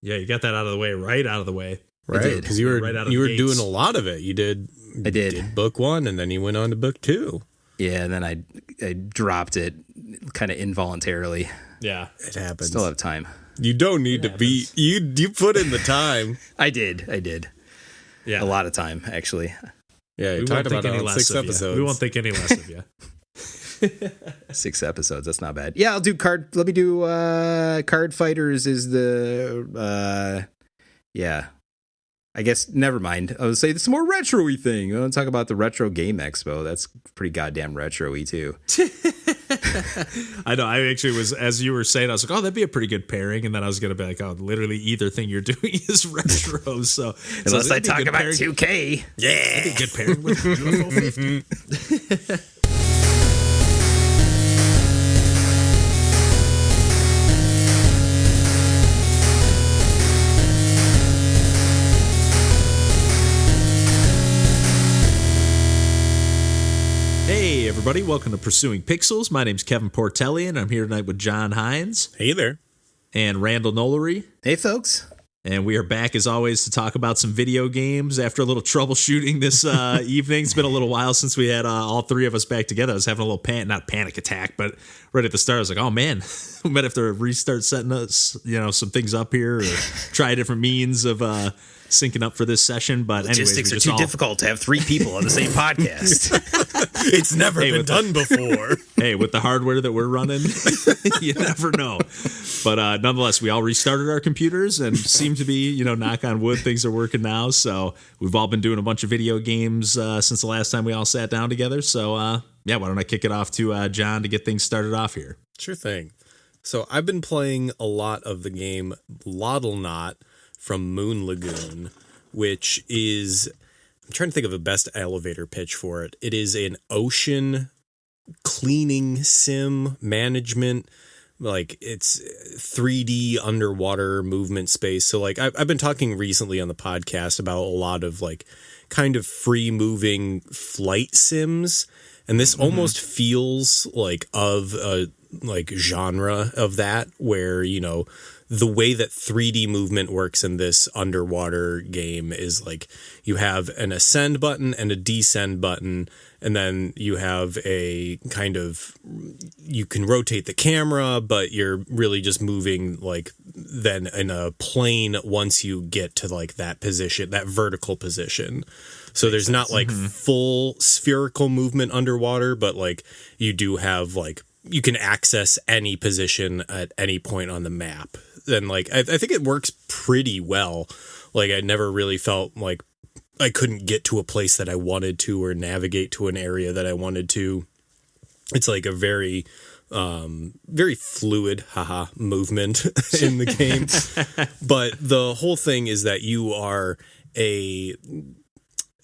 Yeah, you got that out of the way, right out of the way. Right, because you were right out of you were the doing gates. a lot of it. You did. I did book 1, and then you went on to book 2. Yeah, and then I dropped it kind of involuntarily. Yeah, It happens. Still have time. You don't need to be. You put in the time. I did. yeah. A lot of time, actually. Yeah, you We talked won't think about it any on less 6 of episodes. you. We won't think any less of you. 6 episodes. That's not bad. Yeah, I'll do card. Let me do Card Fighters is the yeah. I guess never mind. I would say it's a more retro-y thing. I want to talk about the Retro Game Expo. That's pretty goddamn retro-y too. I know. I actually was, as you were saying, I was like, "Oh, that'd be a pretty good pairing," and then I was going to be like, "Oh, literally either thing you're doing is retro." So Unless I that'd be a talk good about pairing. 2K. Yeah, that'd be a good pairing with UFO 50. Hey, everybody. Welcome to Pursuing Pixels. My name's Kevin Portelli, and I'm here tonight with John Hines Hey there. and Randall Nolery. Hey, folks. And we are back, as always, to talk about some video games after a little troubleshooting this evening. It's been a little while since we had all three of us back together. I was having a little not panic attack, but right at the start, I was like, oh, man, we might have to restart setting us, some things up here or try different means of syncing up for this session. But Logistics anyways, are too difficult to have 3 people on the same podcast. It's never been done before. Hey, with the hardware that we're running, you never know. But nonetheless, we all restarted our computers and seem to be, knock on wood, things are working now. So we've all been doing a bunch of video games since the last time we all sat down together. So, why don't I kick it off to John to get things started off here? Sure thing. So I've been playing a lot of the game Loddlenaut from Moon Lagoon, which is, I'm trying to think of the best elevator pitch for it. It is an ocean cleaning sim management, like it's 3D underwater movement space. So like I've been talking recently on the podcast about a lot of like kind of free moving flight sims. And this almost feels like of a like genre of that where, the way that 3D movement works in this underwater game is like you have an ascend button and a descend button, and then you have a kind of, you can rotate the camera, but you're really just moving like then in a plane once you get to like that position, that vertical position. So there's not like full spherical movement underwater, but like you do have like, you can access any position at any point on the map. And like, I think it works pretty well. Like I never really felt like I couldn't get to a place that I wanted to or navigate to an area that I wanted to. It's like a very, very fluid, movement in the game. But the whole thing is that you are an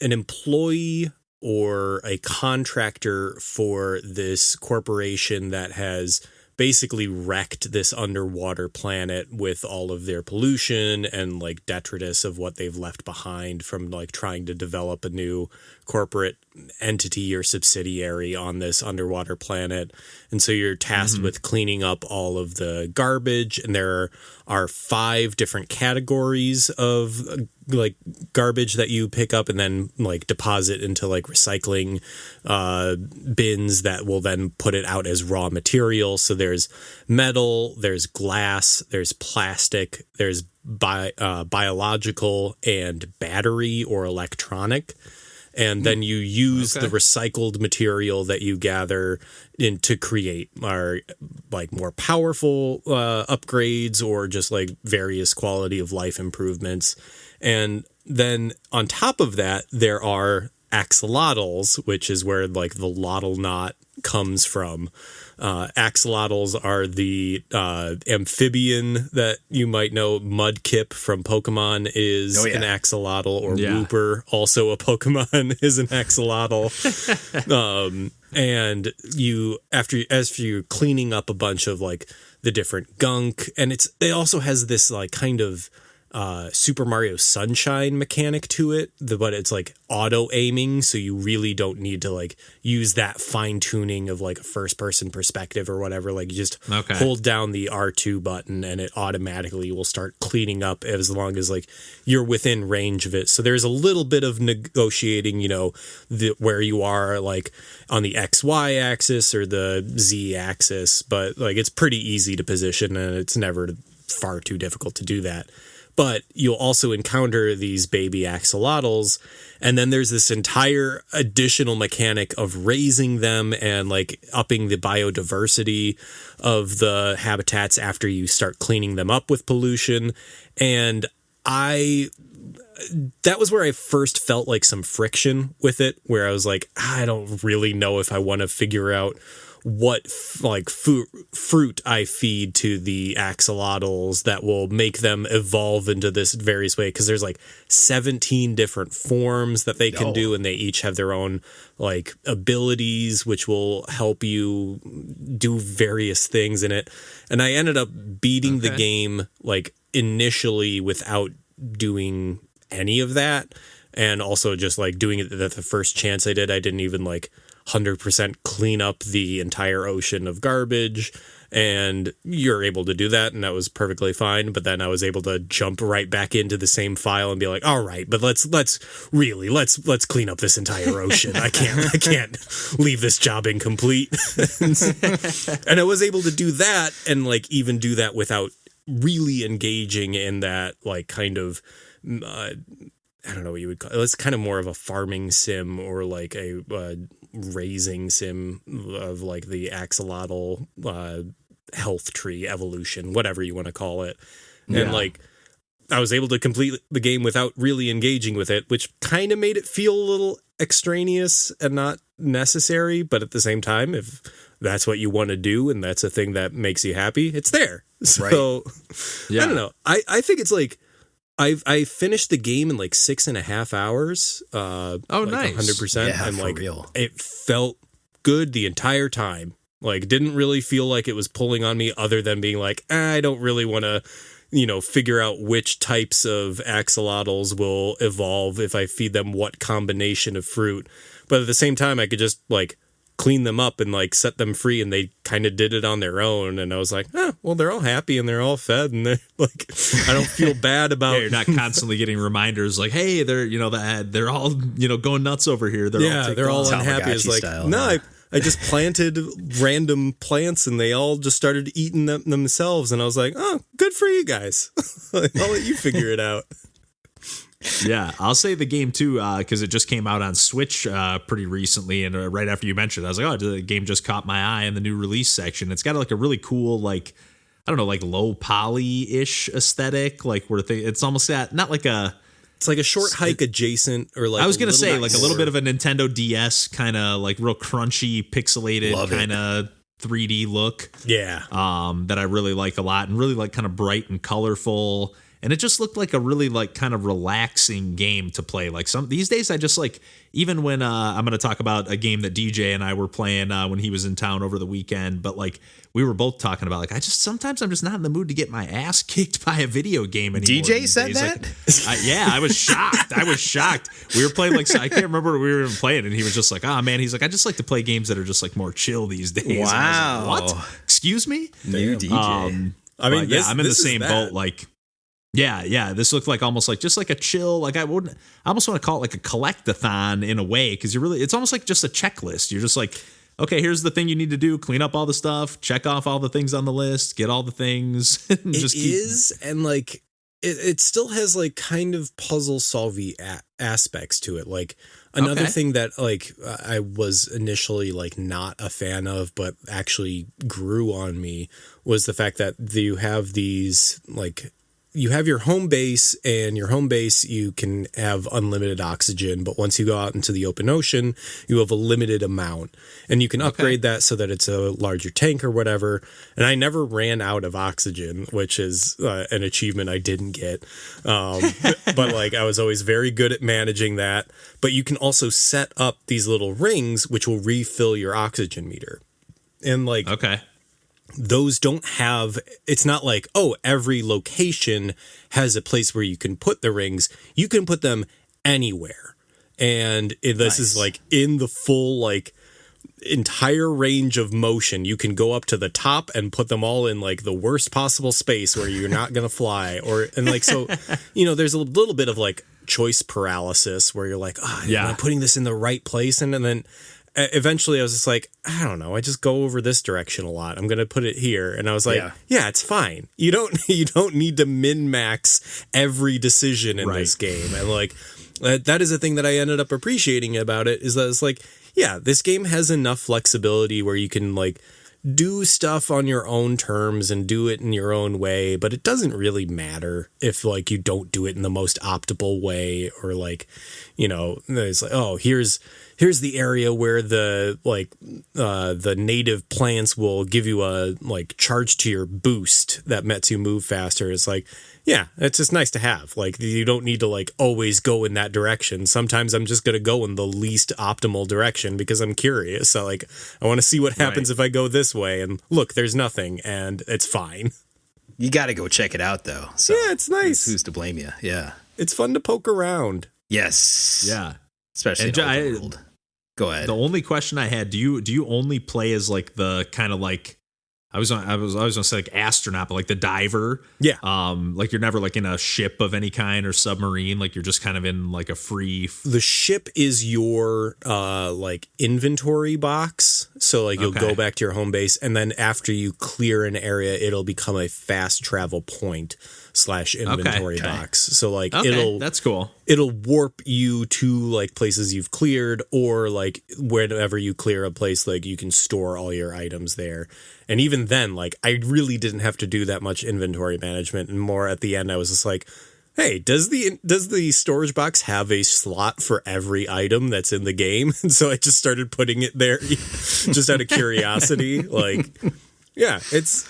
employee or a contractor for this corporation that has basically wrecked this underwater planet with all of their pollution and like detritus of what they've left behind from like trying to develop a new corporate entity or subsidiary on this underwater planet. And so you're tasked with cleaning up all of the garbage, and there are 5 different categories of like garbage that you pick up and then like deposit into like recycling bins that will then put it out as raw material. So there's metal, there's glass, there's plastic, there's biological and battery or electronic. And then you use the recycled material that you gather to create like more powerful upgrades or just like various quality of life improvements. And then on top of that, there are axolotls, which is where like the Loddlenaut comes from. Axolotls are the amphibian that you might know. Mudkip from Pokemon is an axolotl, or Wooper, also a Pokemon, is an axolotl. And you, after you're cleaning up a bunch of like the different gunk, and it also has this like kind of Super Mario Sunshine mechanic to it, but it's like auto aiming, so you really don't need to like use that fine tuning of like a first person perspective or whatever. Like you just hold down the R2 button and it automatically will start cleaning up as long as like you're within range of it. So there's a little bit of negotiating, you know, where you are like on the XY axis or the Z axis, but like it's pretty easy to position and it's never far too difficult to do that. But you'll also encounter these baby axolotls, and then there's this entire additional mechanic of raising them and like upping the biodiversity of the habitats after you start cleaning them up with pollution. And that was where I first felt like some friction with it, where I was like, I don't really know if I want to figure out what like fruit I feed to the axolotls that will make them evolve into this various way, because there's like 17 different forms that they can do, and they each have their own like abilities which will help you do various things in it. And I ended up beating the game like initially without doing any of that, and also just like doing it the first chance I didn't even like 100% clean up the entire ocean of garbage, and you're able to do that, and that was perfectly fine. But then I was able to jump right back into the same file and be like, all right, but let's clean up this entire ocean. I can't leave this job incomplete. And I was able to do that, and like even do that without really engaging in that like kind of I don't know what you would call it. It's kind of more of a farming sim or like a raising sim of like the axolotl health tree evolution, whatever you want to call it. And like I was able to complete the game without really engaging with it, which kind of made it feel a little extraneous and not necessary. But at the same time, if that's what you want to do and that's a thing that makes you happy, it's there. So I don't know. I think it's like I finished the game in like 6.5 hours. Nice. 100%. Yeah, and like for real. It felt good the entire time. Like didn't really feel like it was pulling on me, other than being like, I don't really want to, you know, figure out which types of axolotls will evolve if I feed them what combination of fruit. But at the same time, I could just like clean them up and like set them free, and they kind of did it on their own. And I was like, well, they're all happy and they're all fed, and they're like, I don't feel bad about. You're not constantly getting reminders like, hey, they're they're all going nuts over here. They're all unhappy. It's like style, I just planted random plants and they all just started eating them themselves, and I was like, oh, good for you guys. I'll let you figure it out. Yeah, I'll say the game too, because it just came out on Switch pretty recently, and right after you mentioned it, I was like, oh, the game just caught my eye in the new release section. It's got like a really cool, like, I don't know, like low poly-ish aesthetic, like where it's almost not like a... It's like a short hike adjacent, or like I was going to say like a little bit of a Nintendo DS kind of like real crunchy, pixelated kind of 3D look. Yeah. That I really like a lot, and really like kind of bright and colorful. And it just looked like a really like kind of relaxing game to play. Like these days, I just like, even when I'm going to talk about a game that DJ and I were playing when he was in town over the weekend, but like we were both talking about like, sometimes I'm just not in the mood to get my ass kicked by a video game anymore. DJ said that? Like, I was shocked. We were playing like, I can't remember what we were even playing. And he was just like, oh man, he's like, I just like to play games that are just like more chill these days. Wow. And I was like, what? Excuse me? New DJ. I mean, I'm in the same boat. Like, yeah. This looked like almost like just like a chill. Like I almost want to call it like a collect-a-thon in a way, because it's almost like just a checklist. You're just like, okay, here's the thing you need to do: clean up all the stuff, check off all the things on the list, get all the things. And like it still has like kind of puzzle solving aspects to it. Like another thing that like I was initially like not a fan of, but actually grew on me, was the fact that you have these like. You have your home base, and your home base, you can have unlimited oxygen, but once you go out into the open ocean, you have a limited amount, and you can upgrade that so that it's a larger tank or whatever. And I never ran out of oxygen, which is an achievement I didn't get. But like, I was always very good at managing that. But you can also set up these little rings, which will refill your oxygen meter. And like, those don't have, it's not like, oh, every location has a place where you can put the rings. You can put them anywhere. And this is like in the full, like, entire range of motion. You can go up to the top and put them all in like the worst possible space where you're not going to fly, and like, so, there's a little bit of like choice paralysis where you're like, am I putting this in the right place? And then eventually I was just like, I don't know, I just go over this direction a lot. I'm going to put it here. And I was like, yeah, it's fine. You don't need to min-max every decision in this game. And like, that is a thing that I ended up appreciating about it, is that it's like, yeah, this game has enough flexibility where you can like do stuff on your own terms and do it in your own way, but it doesn't really matter if like you don't do it in the most optimal way, or like, it's like, oh, here's the area where the native plants will give you a like charge to your boost that lets you move faster. It's like, yeah, it's just nice to have. Like, you don't need to like always go in that direction. Sometimes I'm just going to go in the least optimal direction because I'm curious. So like, I want to see what happens if I go this way, and look, there's nothing, and it's fine. You got to go check it out though. So yeah, it's nice. Who's to blame you? Yeah. It's fun to poke around. Yes. Yeah. Especially in open world. Go ahead. The only question I had, do you only play as like the kind of like, I was gonna say like astronaut, but like the diver? Yeah. Like you're never like in a ship of any kind or submarine, like you're just kind of in like a free. The ship is your like inventory box. So like you'll go back to your home base, and then after you clear an area, it'll become a fast travel point / inventory box. So like that's cool. It'll warp you to like places you've cleared, or like whenever you clear a place, like you can store all your items there. And even then, like, I really didn't have to do that much inventory management, and more at the end I was just like, hey, does the storage box have a slot for every item that's in the game? And so I just started putting it there just out of curiosity. Like, yeah, it's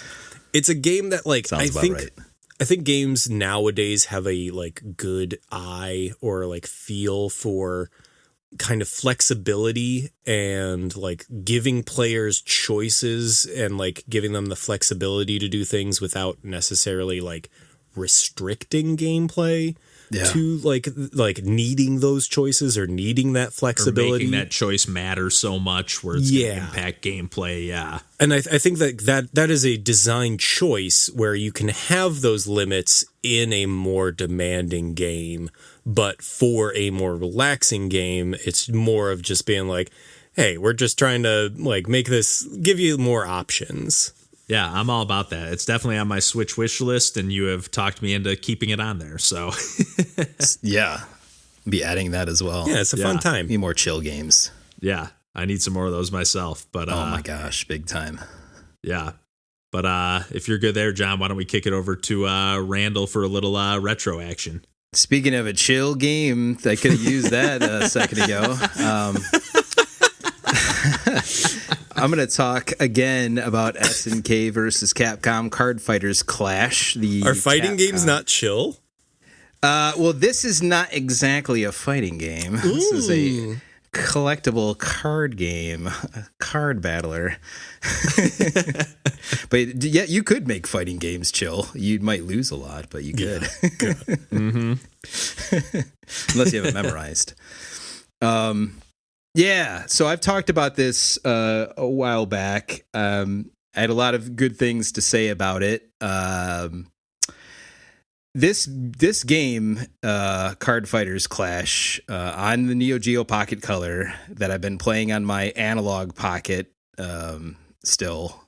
a game that like I think games nowadays have a like good eye or like feel for kind of flexibility and like giving players choices and like giving them the flexibility to do things without necessarily like restricting gameplay to like needing those choices or needing that flexibility, or making that choice matter so much where it's going to impact gameplay. Yeah. And I think that is a design choice where you can have those limits in a more demanding game, but for a more relaxing game, it's more of just being like, hey, we're just trying to like make this, give you more options. Yeah, I'm all about that. It's definitely on my Switch wish list, and you have talked me into keeping it on there. So, yeah, be adding that as well. Yeah, it's a fun time. Need more chill games. Yeah, I need some more of those myself. But oh my gosh, big time. Yeah, but if you're good there, John, why don't we kick it over to Randall for a little retro action? Speaking of a chill game, I could have used that a second ago. I'm going to talk again about SNK versus Capcom Card Fighters Clash. Are fighting games not chill? Well, this is not exactly a fighting game. Ooh. This is a collectible card game, a card battler. But yeah, you could make fighting games chill. You might lose a lot, but you could. Mm-hmm. Unless you have it memorized. Yeah, so I've talked about this a while back. I had a lot of good things to say about it. This game, Card Fighters Clash, on the Neo Geo Pocket Color that I've been playing on my Analogue Pocket still,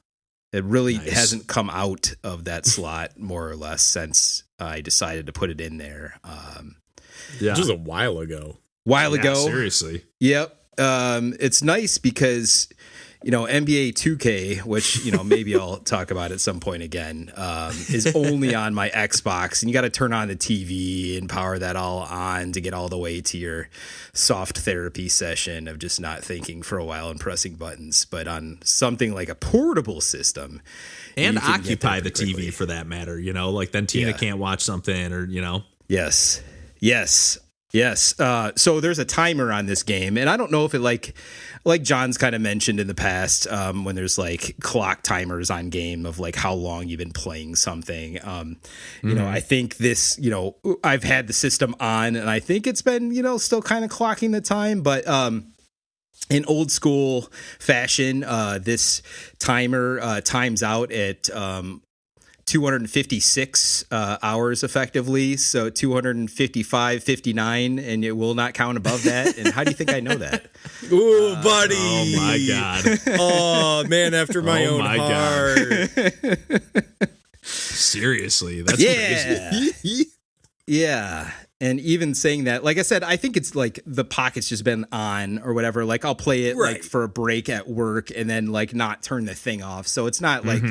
it really hasn't come out of that slot, more or less, since I decided to put it in there. Just a while ago. Seriously. Yep. It's nice because, NBA 2K, which, maybe I'll talk about at some point again, is only on my Xbox, and you got to turn on the TV and power that all on to get all the way to your soft therapy session of just not thinking for a while and pressing buttons. But on something like a portable system, and occupy the TV for that matter, like then Tina can't watch something or, Yes. Yes. So there's a timer on this game, and I don't know if it like John's kind of mentioned in the past, when there's like clock timers on game of like how long you've been playing something. You know, I think this, you know, I've had the system on, and I think it's been, you know, still kind of clocking the time, but in old school fashion, this timer times out at 256 hours effectively, so 255.59, and it will not count above that. And how do you think I know that? Ooh, buddy! Oh my god! Oh man, after my own heart. Seriously, that's crazy. Yeah. And even saying that, like I said, I think it's like the pocket's just been on or whatever. Like I'll play it like for a break at work and then like not turn the thing off. So it's not like,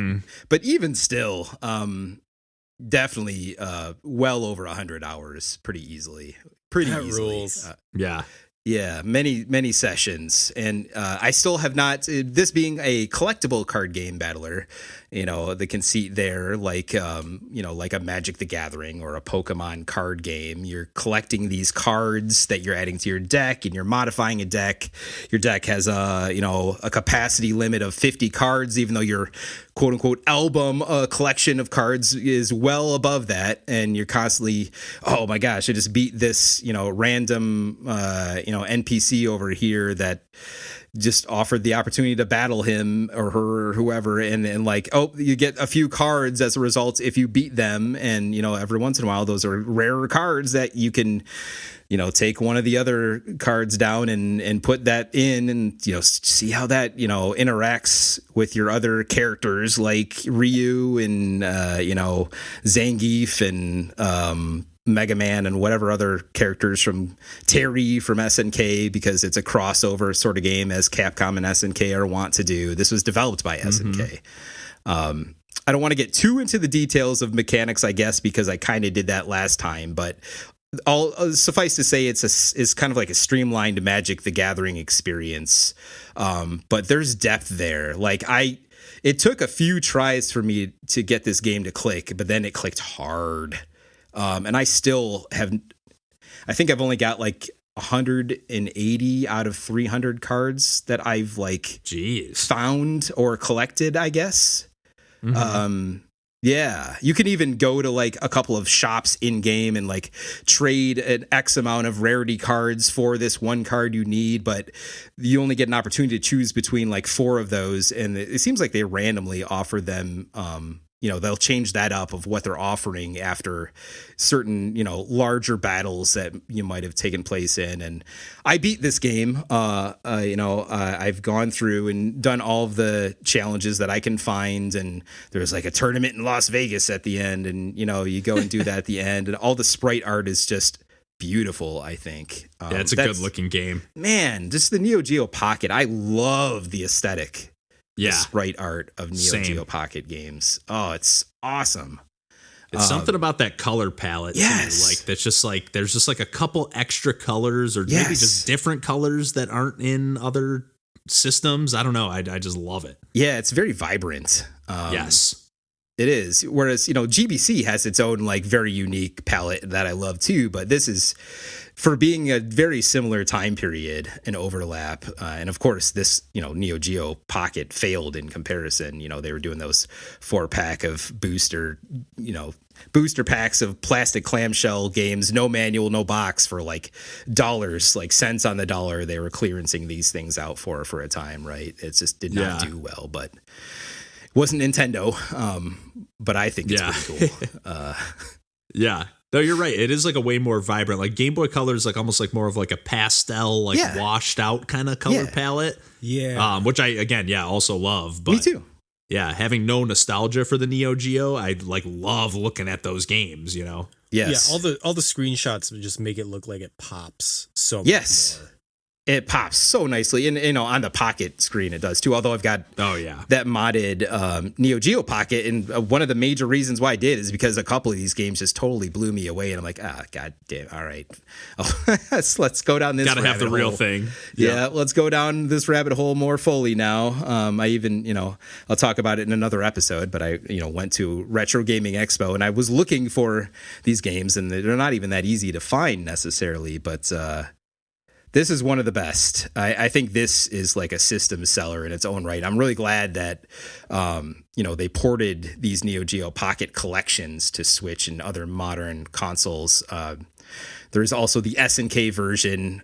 but even still, definitely well over 100 hours pretty easily. Pretty easily. Rules. Yeah, many sessions, and I still have not. This being a collectible card game battler, you know, the conceit there, like you know, like a Magic the Gathering or a Pokemon card game. You're collecting these cards that you're adding to your deck, and you're modifying a deck. Your deck has a capacity limit of 50 cards, even though your quote unquote album collection of cards is well above that, and you're constantly, oh my gosh, I just beat this, you know, random NPC over here that just offered the opportunity to battle him or her or whoever, and like, oh, you get a few cards as a result if you beat them, and you know, every once in a while those are rarer cards that you can, you know, take one of the other cards down and put that in, and you know, see how that, you know, interacts with your other characters like Ryu and you know, Zangief and Mega Man and whatever other characters from Terry from SNK, because it's a crossover sort of game as Capcom and SNK are wont to do. This was developed by SNK. I don't want to get too into the details of mechanics, I guess, because I kind of did that last time, but all suffice to say, it's kind of like a streamlined Magic the Gathering experience. But there's depth there. Like it took a few tries for me to get this game to click, but then it clicked hard. And I still have, I think I've only got like 180 out of 300 cards that I've like found or collected, I guess. Yeah, you can even go to like a couple of shops in game and like trade an X amount of rarity cards for this one card you need, but you only get an opportunity to choose between like 4 of those. And it seems like they randomly offer them, you know, they'll change that up of what they're offering after certain, you know, larger battles that you might have taken place in. And I beat this game. I've gone through and done all of the challenges that I can find. And there's like a tournament in Las Vegas at the end. And, you know, you go and do that at the end. And all the sprite art is just beautiful, I think. Yeah, it's a good looking game. Man, just the Neo Geo Pocket. I love the aesthetic. Yeah, the sprite art of Neo Geo Pocket games. Oh, it's awesome. It's something about that color palette. Yes. Too. Like that's just like there's just like a couple extra colors or maybe just different colors that aren't in other systems. I don't know. I just love it. Yeah, it's very vibrant. Yes. It is. Whereas, you know, GBC has its own like very unique palette that I love too, but this is, for being a very similar time period and overlap, and of course this, you know, Neo Geo Pocket failed in comparison. You know, they were doing those 4-pack of booster packs of plastic clamshell games, no manual, no box, for like dollars, like cents on the dollar. They were clearancing these things out for a time, right? It just did not do well, but it wasn't Nintendo. But I think it's pretty cool. Yeah. No, you're right. It is like a way more vibrant, like Game Boy Color is like almost like more of like a pastel, like washed out kind of color palette. Yeah. Which I, again, also love. But me too. Yeah. Having no nostalgia for the Neo Geo, I like love looking at those games, you know? Yes. Yeah. All the screenshots just make it look like it pops so much more. It pops so nicely, and on the Pocket screen it does too. Although I've got that modded Neo Geo Pocket, and one of the major reasons why I did is because a couple of these games just totally blew me away, and I'm like, god damn, all right, let's go down this. Gotta have the real thing. Yeah, let's go down this rabbit hole more fully now. I even I'll talk about it in another episode, but I went to Retro Gaming Expo and I was looking for these games, and they're not even that easy to find necessarily, but. This is one of the best. I think this is like a system seller in its own right. I'm really glad that, they ported these Neo Geo Pocket collections to Switch and other modern consoles. There's also the SNK version,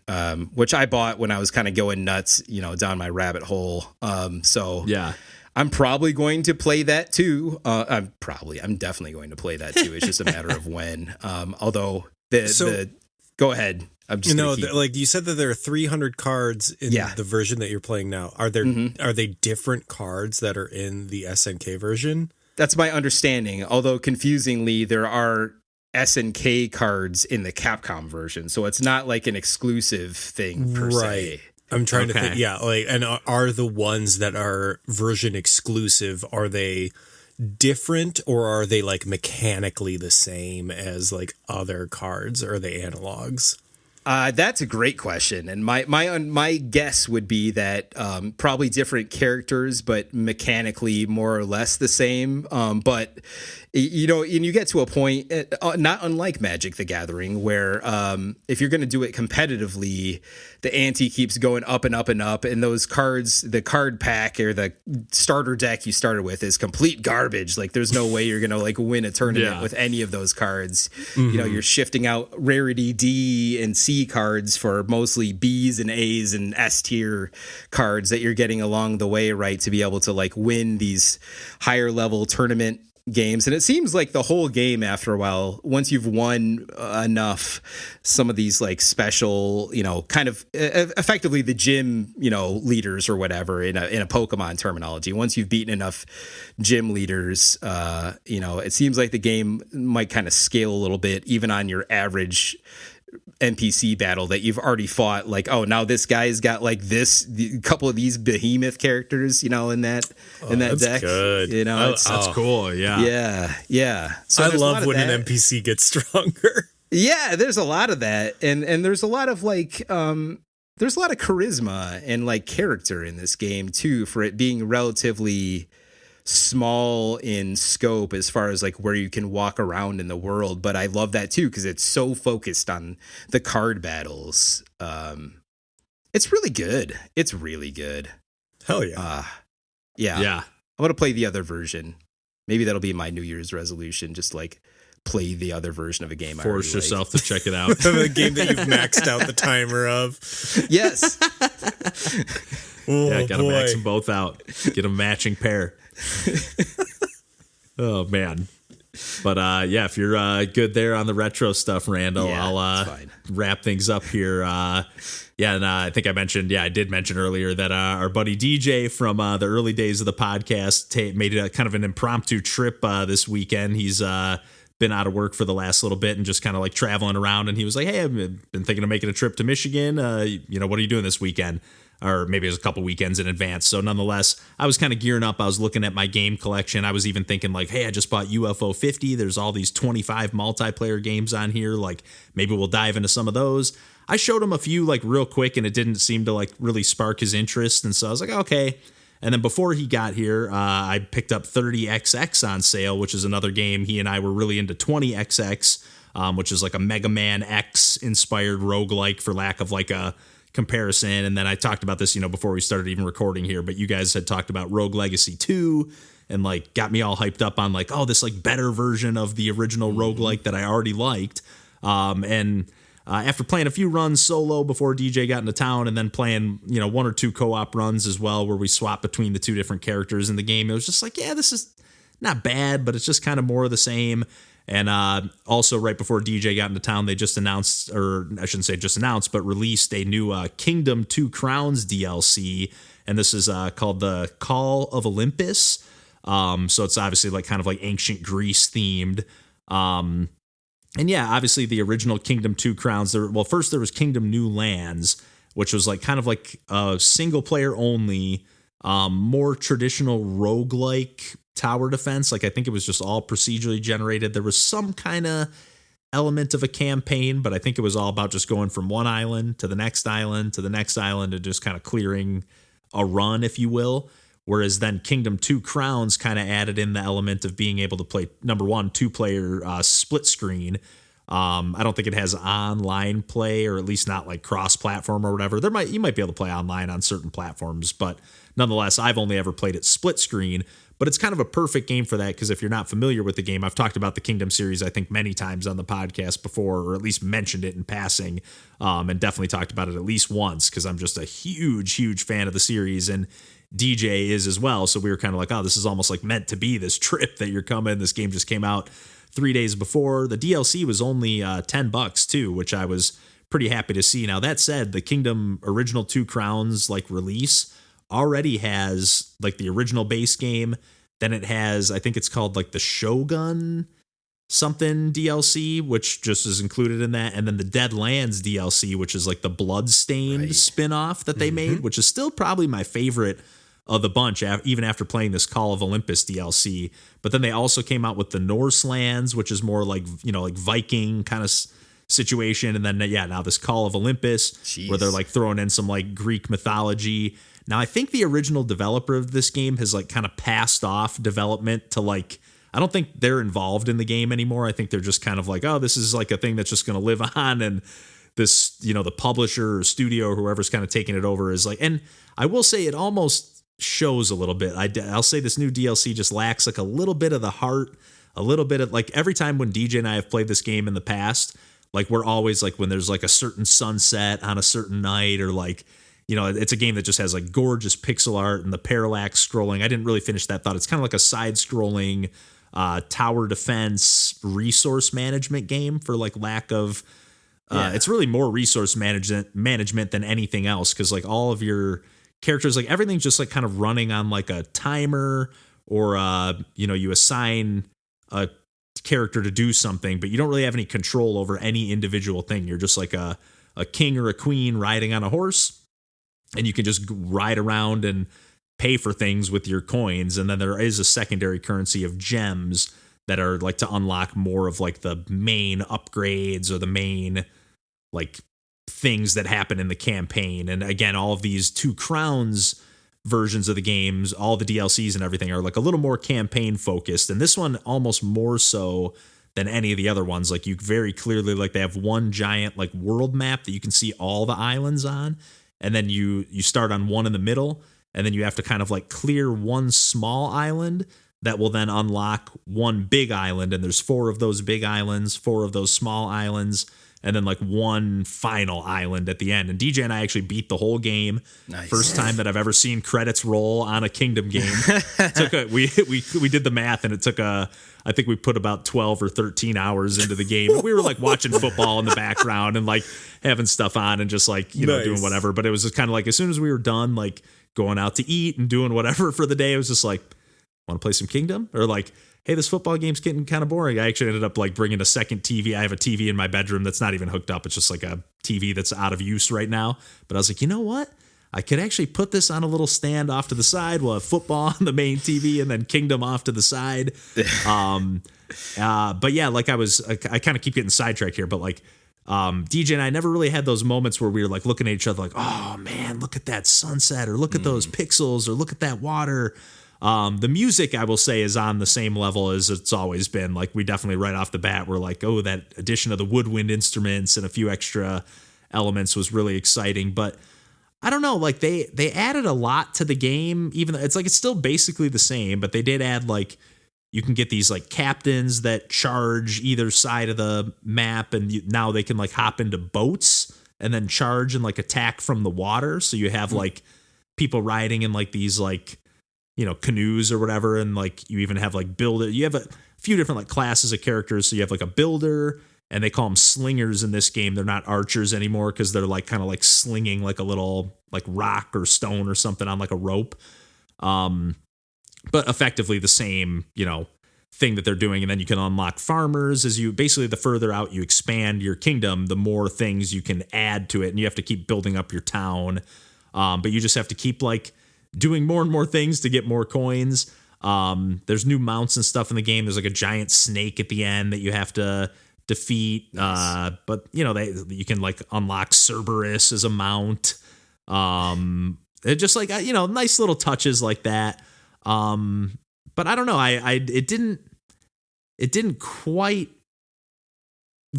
which I bought when I was kind of going nuts, down my rabbit hole. I'm probably going to play that too. I'm definitely going to play that too. It's just a matter of when. Although go ahead. I'm just like you said that there are 300 cards in the version that you're playing now. Are there are they different cards that are in the SNK version? That's my understanding. Although confusingly, there are SNK cards in the Capcom version, so it's not like an exclusive thing per se. I'm trying to think. Yeah, and are the ones that are version exclusive, are they different, or are they like mechanically the same as like other cards, or are they analogs? That's a great question, and my guess would be that probably different characters, but mechanically more or less the same. But and you get to a point, not unlike Magic the Gathering, where if you're going to do it competitively, the ante keeps going up and up and up, and those cards, the card pack or the starter deck you started with is complete garbage. Like there's no way you're going to like win a tournament with any of those cards. Mm-hmm. You're shifting out rarity D and C cards for mostly B's and A's and S tier cards that you're getting along the way, right, to be able to like win these higher level tournament games. And it seems like the whole game after a while, once you've won enough, some of these like special, kind of effectively the gym, leaders or whatever in a Pokemon terminology, once you've beaten enough gym leaders, it seems like the game might kind of scale a little bit even on your average NPC battle that you've already fought. Like, oh, now this guy's got like a couple of these behemoth characters, in that deck. Good. That's cool. Yeah. So I love when an NPC gets stronger. Yeah, there's a lot of that, and there's a lot of like there's a lot of charisma and like character in this game too, for it being relatively small in scope as far as like where you can walk around in the world. But I love that too because it's so focused on the card battles. It's really good. Hell yeah. Yeah. I want to play the other version. Maybe that'll be my New Year's resolution. Just like play the other version of a game. Force yourself to check it out. The game that you've maxed out the timer of. Yes. Gotta max them both out. Get a matching pair. Oh man. But if you're good there on the retro stuff, Randall, I'll wrap things up here. And I think I did mention earlier that our buddy DJ from the early days of the podcast made a kind of an impromptu trip this weekend. He's been out of work for the last little bit and just kind of like traveling around, and he was like, hey, I've been thinking of making a trip to Michigan. What are you doing this weekend? Or maybe it was a couple weekends in advance. So nonetheless, I was kind of gearing up. I was looking at my game collection. I was even thinking like, hey, I just bought UFO 50. There's all these 25 multiplayer games on here. Like maybe we'll dive into some of those. I showed him a few like real quick, and it didn't seem to like really spark his interest. And so I was like, okay. And then before he got here, I picked up 30XX on sale, which is another game. He and I were really into 20XX, which is like a Mega Man X inspired roguelike, for lack of like a comparison. And then I talked about this, before we started even recording here, but you guys had talked about Rogue Legacy 2 and like got me all hyped up on like, oh, this like better version of the original roguelike that I already liked. After playing a few runs solo before DJ got into town, and then playing, one or two co-op runs as well, where we swap between the two different characters in the game, it was just like, yeah, this is not bad, but it's just kind of more of the same. And also right before DJ got into town, they just announced, or I shouldn't say just announced, but released a new Kingdom 2 Crowns DLC. And this is called the Call of Olympus. So it's obviously like kind of like ancient Greece themed. And yeah, obviously the original Kingdom 2 Crowns. First there was Kingdom New Lands, which was like kind of like a single player only, more traditional roguelike tower defense. Like I think it was just all procedurally generated. There was some kind of element of a campaign, but I think it was all about just going from one island to the next island to the next island and just kind of clearing a run, if you will. Whereas then Kingdom 2 Crowns kind of added in the element of being able to play, number one, 2-player split screen. I don't think it has online play, or at least not like cross-platform or whatever. You might be able to play online on certain platforms, but nonetheless, I've only ever played it split screen. But it's kind of a perfect game for that, because if you're not familiar with the game, I've talked about the Kingdom series, I think, many times on the podcast before, or at least mentioned it in passing, and definitely talked about it at least once, because I'm just a huge, huge fan of the series, and DJ is as well. So we were kind of like, oh, this is almost like meant to be this trip that you're coming. This game just came out 3 days before. The DLC was only $10 too, which I was pretty happy to see. Now, that said, the Kingdom Original 2 Crowns like release already has like the original base game. Then it has, I think it's called like the Shogun something DLC, which just is included in that. And then the Deadlands DLC, which is like the Bloodstained spinoff that they made, which is still probably my favorite of the bunch, even after playing this Call of Olympus DLC. But then they also came out with the Norselands, which is more like, you know, like Viking kind of situation. And then, yeah, now this Call of Olympus, where they're like throwing in some like Greek mythology. Now, I think the original developer of this game has like kind of passed off development to like, I don't think they're involved in the game anymore. I think they're just kind of like, oh, this is like a thing that's just going to live on. And this, you know, the publisher or studio or whoever's kind of taking it over is like, and I will say it almost shows a little bit. I'll say this new DLC just lacks like a little bit of the heart, a little bit of like every time when DJ and I have played this game in the past, like we're always like when there's like a certain sunset on a certain night, or like, you know, it's a game that just has like gorgeous pixel art and the parallax scrolling. I didn't really finish that thought. It's kind of like a side scrolling tower defense resource management game, for like lack of it's really more resource management than anything else, because like all of your characters, like everything's just like kind of running on like a timer, or you know, you assign a character to do something, but you don't really have any control over any individual thing. You're just like a king or a queen riding on a horse, and you can just ride around and pay for things with your coins. And then there is a secondary currency of gems that are like to unlock more of like the main upgrades or the main like things that happen in the campaign. And again, all of these 2 Crowns versions of the games, all the DLCs and everything, are like a little more campaign focused. And this one almost more so than any of the other ones. Like you very clearly, like they have one giant like world map that you can see all the islands on. And then you start on one in the middle, and then you have to kind of like clear one small island that will then unlock one big island. And there's 4 of those big islands, 4 of those small islands, and then like one final island at the end. And DJ and I actually beat the whole game. Nice. First time that I've ever seen credits roll on a Kingdom game. We did the math, and it took I think we put about 12 or 13 hours into the game. We were like watching football in the background and like having stuff on and just like, you know, doing whatever. But it was just kind of like, as soon as we were done, like going out to eat and doing whatever for the day, it was just like, want to play some Kingdom? Or like, hey, this football game's getting kind of boring. I actually ended up like bringing a second TV. I have a TV in my bedroom that's not even hooked up. It's just like a TV that's out of use right now. But I was like, you know what? I could actually put this on a little stand off to the side. We'll have football on the main TV and then Kingdom off to the side. But yeah, like I kind of keep getting sidetracked here, but like DJ and I never really had those moments where we were like looking at each other like, oh man, look at that sunset, or look at those pixels, or look at that water. The music, I will say, is on the same level as it's always been. Like we definitely right off the bat were like, oh, that addition of the woodwind instruments and a few extra elements was really exciting. But I don't know, like they added a lot to the game, even though it's like it's still basically the same, but they did add like you can get these like captains that charge either side of the map, and now they can like hop into boats and then charge and like attack from the water. So you have like people riding in like these like, you know, canoes or whatever, and like you even have like builder. You have a few different like classes of characters. So you have like a builder, and they call them slingers in this game. They're not archers anymore because they're like kind of like slinging like a little like rock or stone or something on like a rope. But effectively the same, you know, thing that they're doing. And then you can unlock farmers as you basically, the further out you expand your kingdom, the more things you can add to it. And you have to keep building up your town. But you just have to keep like doing more and more things to get more coins. There's new mounts and stuff in the game. There's like a giant snake at the end that you have to defeat. Nice. But you know, you can like unlock Cerberus as a mount. It just like, you know, nice little touches like that. But I don't know. It didn't quite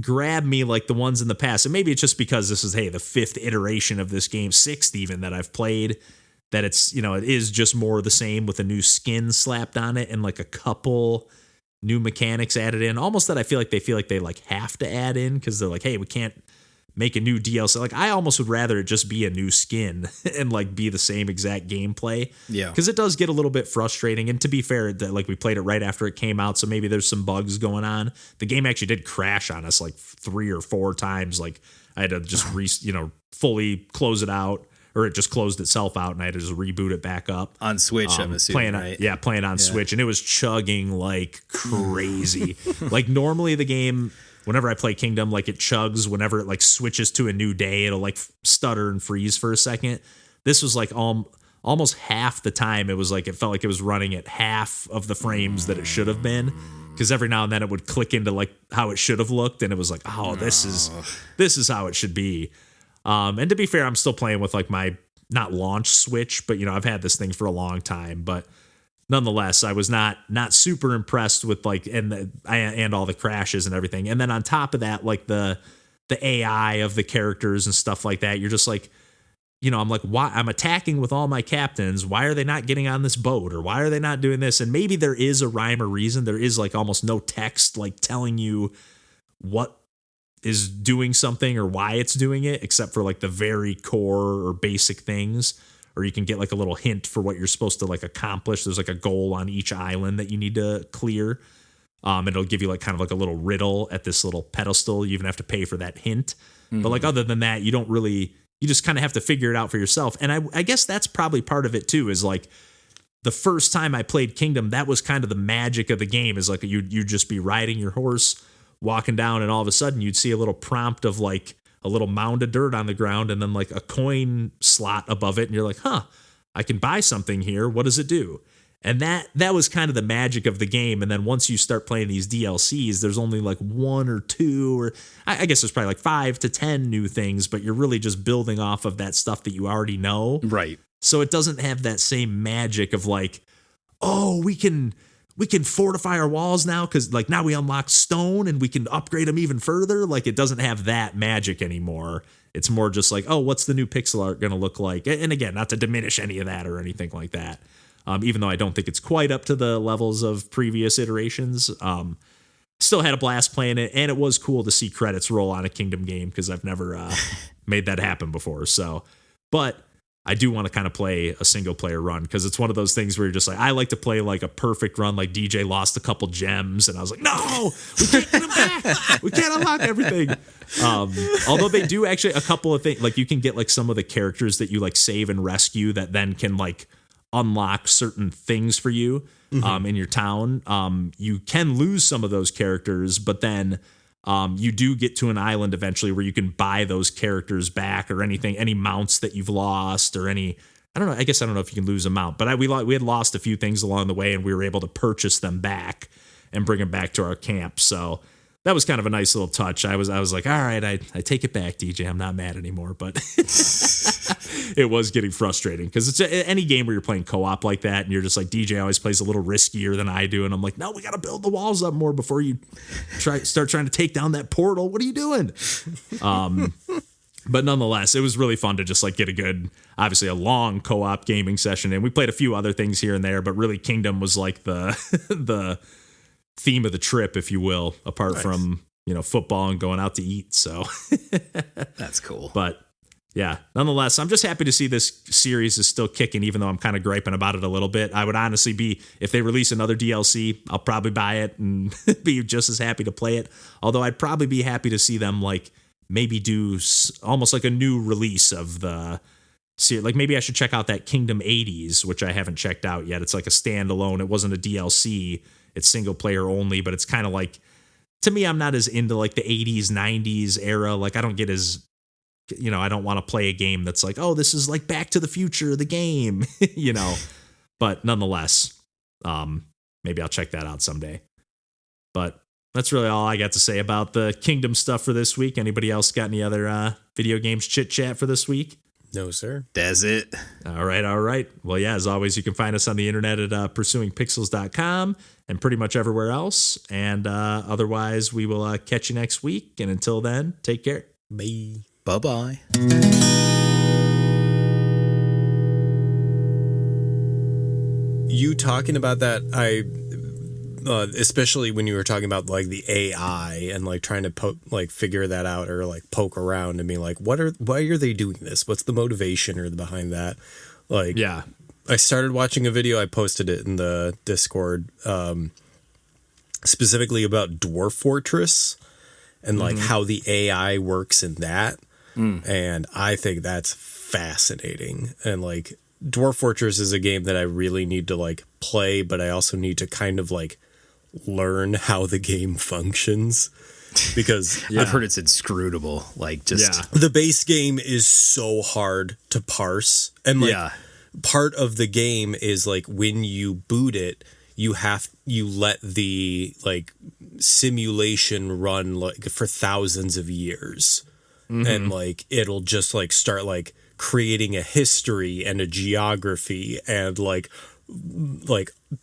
grab me like the ones in the past. And maybe it's just because this is, hey, the 5th iteration of this game, 6th even, that I've played, that it's, you know, it is just more of the same with a new skin slapped on it and like a couple new mechanics added in, almost that I feel like they like have to add in because they're like, hey, we can't make a new DLC. Like, I almost would rather it just be a new skin and like be the same exact gameplay. Yeah. Because it does get a little bit frustrating. And to be fair, that like we played it right after it came out, so maybe there's some bugs going on. The game actually did crash on us like 3 or 4 times. Like I had to just fully close it out, or it just closed itself out, and I had to just reboot it back up. On Switch, I'm assuming, right? Playing on Switch, and it was chugging like crazy. Like normally the game, whenever I play Kingdom, like it chugs whenever it like switches to a new day, it'll like stutter and freeze for a second. This was like almost half the time. It was like, it felt like it was running at half of the frames that it should have been. Because every now and then it would click into like how it should have looked, and it was like, oh, this is how it should be. And to be fair, I'm still playing with like my not launch Switch, but you know, I've had this thing for a long time, but nonetheless, I was not super impressed with like, and all the crashes and everything. And then on top of that, like the AI of the characters and stuff like that, you're just like, you know, I'm like, why? I'm attacking with all my captains. Why are they not getting on this boat? Or why are they not doing this? And maybe there is a rhyme or reason. There is like almost no text like telling you what is doing something or why it's doing it, except for like the very core or basic things. Or you can get like a little hint for what you're supposed to like accomplish. There's like a goal on each island that you need to clear. It'll give you like kind of like a little riddle at this little pedestal. You even have to pay for that hint. Mm-hmm. But like other than that, you don't really, you just kind of have to figure it out for yourself. And I guess that's probably part of it too, is like the first time I played Kingdom, that was kind of the magic of the game, is like you'd just be riding your horse, walking down, and all of a sudden you'd see a little prompt of like a little mound of dirt on the ground and then like a coin slot above it. And you're like, huh, I can buy something here. What does it do? And that was kind of the magic of the game. And then once you start playing these DLCs, there's only like 1 or 2, or I guess there's probably like 5 to 10 new things, but you're really just building off of that stuff that you already know. Right. So it doesn't have that same magic of like, oh, we can fortify our walls now because like now we unlock stone and we can upgrade them even further. Like it doesn't have that magic anymore. It's more just like, oh, what's the new pixel art going to look like? And again, not to diminish any of that or anything like that. Even though I don't think it's quite up to the levels of previous iterations. Still had a blast playing it, and it was cool to see credits roll on a Kingdom game because I've never made that happen before. So, but I do want to kind of play a single player run because it's one of those things where you're just like, I like to play like a perfect run. Like DJ lost a couple gems, and I was like, no, we can't get them back. We can't unlock everything. Although they do actually a couple of things, like you can get like some of the characters that you like save and rescue that then can like unlock certain things for you in your town. You can lose some of those characters, but then you do get to an island eventually where you can buy those characters back, or anything, any mounts that you've lost, or any, I don't know. I guess I don't know if you can lose a mount, but we had lost a few things along the way, and we were able to purchase them back and bring them back to our camp. So that was kind of a nice little touch. I was like, all right, I take it back, DJ. I'm not mad anymore, but it was getting frustrating because it's any game where you're playing co-op like that, and you're just like, DJ always plays a little riskier than I do, and I'm like, no, we got to build the walls up more before you start trying to take down that portal. What are you doing? But nonetheless, it was really fun to just like get a good, obviously a long co-op gaming session, and we played a few other things here and there, but really Kingdom was like the theme of the trip, if you will, apart from, you know, football and going out to eat. So that's cool. But yeah, nonetheless, I'm just happy to see this series is still kicking, even though I'm kind of griping about it a little bit. I would honestly be, if they release another DLC, I'll probably buy it and be just as happy to play it. Although I'd probably be happy to see them like maybe do almost like a new release of the series. Like maybe I should check out that Kingdom 80s, which I haven't checked out yet. It's like a standalone. It wasn't a DLC. it's single player only, but it's kind of like, to me, I'm not as into like the 80s, 90s era. Like I don't get as, I don't want to play a game that's like, oh, this is like Back to the Future, the game, but nonetheless, maybe I'll check that out someday. But that's really all I got to say about the Kingdom stuff for this week. Anybody else got any other video games chit chat for this week? No, sir. That's it. All right. Well, yeah, as always, you can find us on the internet at pursuingpixels.com and pretty much everywhere else. And otherwise, we will catch you next week. And until then, take care. Bye. Bye-bye. You talking about that, especially when you were talking about like the AI and like trying to figure that out or like poke around and be like, why are they doing this? What's the motivation or behind that? Like, yeah, I started watching a video. I posted it in the Discord, specifically about Dwarf Fortress and like how the AI works in that. And I think that's fascinating. And like Dwarf Fortress is a game that I really need to like play, but I also need to kind of like learn how the game functions, because I've heard it's inscrutable. Like the base game is so hard to parse, and like part of the game is like when you boot it, you let the like simulation run like for thousands of years, and like it'll just like start like creating a history and a geography, and like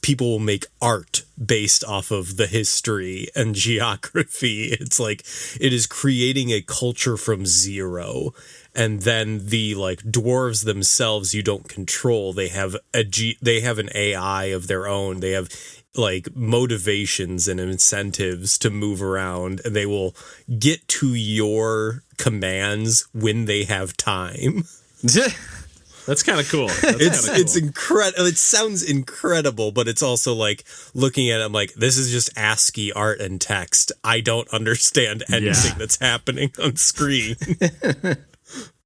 people will make art based off of the history and geography. It's like it is creating a culture from zero. And then the like dwarves themselves, you don't control. They have an AI of their own. They have like motivations and incentives to move around, and they will get to your commands when they have time. That's kind of cool. It's incredible. It sounds incredible, but it's also like looking at it, I'm like, this is just ASCII art and text. I don't understand anything that's happening on screen.